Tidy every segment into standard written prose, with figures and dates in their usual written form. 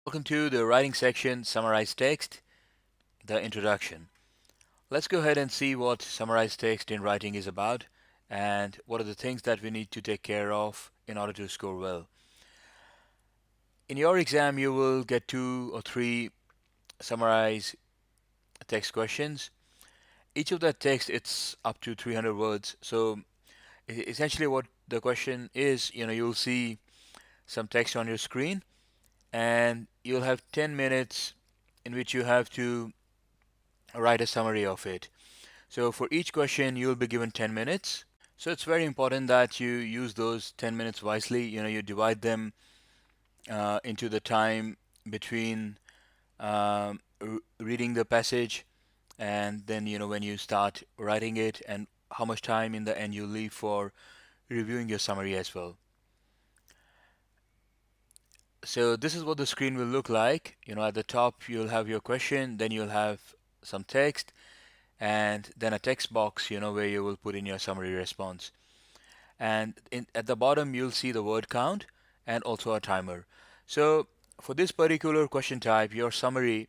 Welcome to the writing section, Summarize Text, the introduction. Let's go ahead and see what Summarize Text in writing is about and what are the things that we need to take care of in order to score well. In your exam, you will get 2 or 3 Summarize Text questions. Each of that text, it's up to 300 words. So essentially what the question is, you'll see some text on your screen and you'll have 10 minutes in which you have to write a summary of it. So for each question, you'll be given 10 minutes. So it's very important that you use those 10 minutes wisely. You divide them into the time between reading the passage and then, when you start writing it, and how much time in the end you leave for reviewing your summary as well. So this is what the screen will look like. At the top, you'll have your question, then you'll have some text, and then a text box, where you will put in your summary response. And at the bottom, you'll see the word count and also a timer. So for this particular question type, your summary,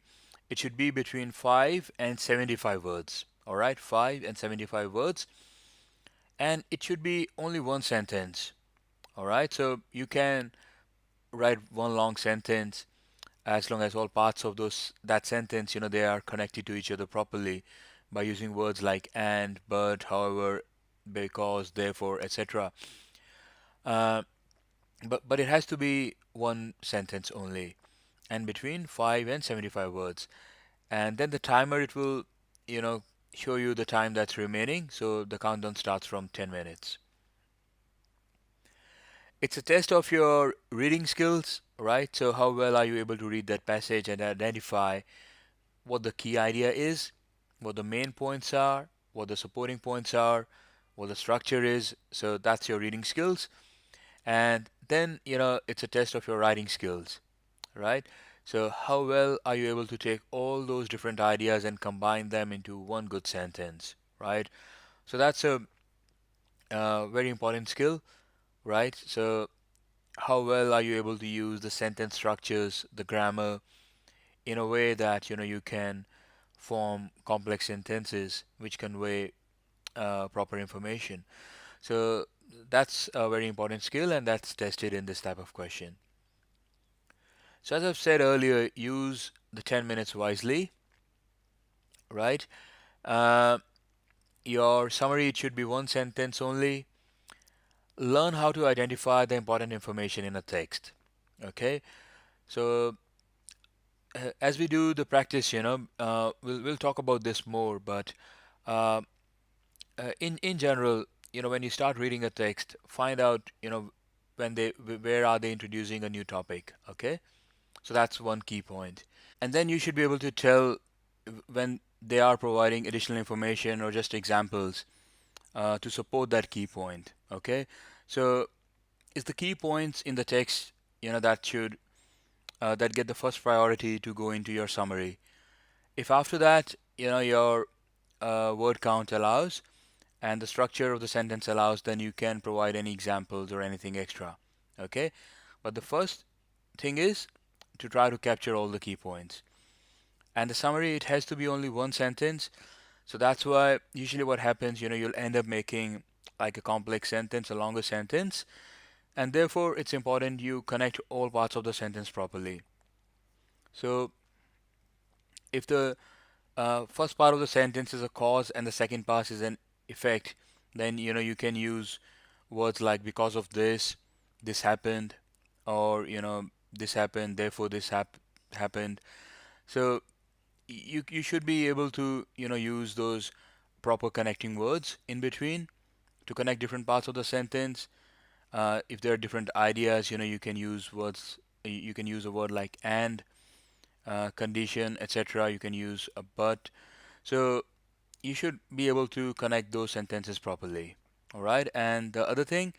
it should be between 5 and 75 words. All right, 5 and 75 words. And it should be only one sentence. All right, so you can write one long sentence as long as all parts of that sentence, they are connected to each other properly by using words like and, but, however, because, therefore, etc. Uh, but it has to be one sentence only, and between 5 and 75 words. And then the timer, it will, you know, show you the time that's remaining. So the countdown starts from 10 minutes. It's a test of your reading skills, right? So how well are you able to read that passage and identify what the key idea is, what the main points are, what the supporting points are, what the structure is. So that's your reading skills. And then, it's a test of your writing skills, right? So how well are you able to take all those different ideas and combine them into one good sentence, right? So that's a very important skill, right? So how well are you able to use the sentence structures, the grammar, in a way that you can form complex sentences which convey proper information. So that's a very important skill, and that's tested in this type of question. So as I've said earlier, use the 10 minutes wisely, right? Uh, your summary, it should be one sentence only. Learn how to identify the important information in a text. Okay, so as we do the practice, we'll talk about this more, but uh, in general, when you start reading a text, find out, where are they introducing a new topic. Okay, so that's one key point. And then you should be able to tell when they are providing additional information or just examples to support that key point. Okay, so is the key points in the text, that get the first priority to go into your summary. If after that, your word count allows and the structure of the sentence allows, then you can provide any examples or anything extra. Okay, but the first thing is to try to capture all the key points. And the summary, it has to be only one sentence. So that's why usually what happens, you'll end up making like a complex sentence, a longer sentence, and therefore it's important you connect all parts of the sentence properly. So if the first part of the sentence is a cause and the second part is an effect, then you can use words like because of this happened, or this happened, therefore happened. So you should be able to use those proper connecting words in between to connect different parts of the sentence. If there are different ideas, you can use words. You can use a word like and, condition, etc. You can use a but. So you should be able to connect those sentences properly. All right. And the other thing,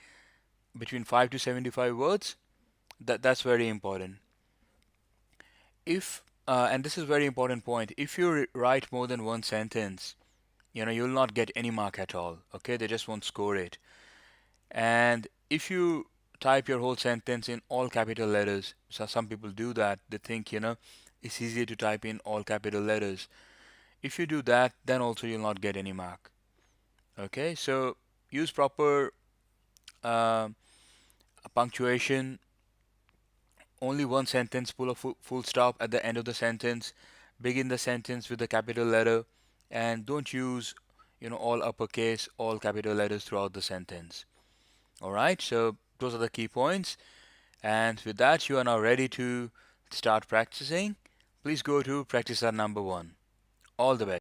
between 5 to 75 words, that's very important. If and this is very important point, if you write more than one sentence, you'll not get any mark at all. Okay, they just won't score it. And if you type your whole sentence in all capital letters. So some people do that. They think, it's easier to type in all capital letters. If you do that, then also you'll not get any mark. Okay, so use proper uh, punctuation. Only one sentence, pull a full stop at the end of the sentence. Begin the sentence with a capital letter, and don't use, all uppercase, all capital letters throughout the sentence. All right, so those are the key points. And with that, you are now ready to start practicing. Please go to practice number 1. All the best.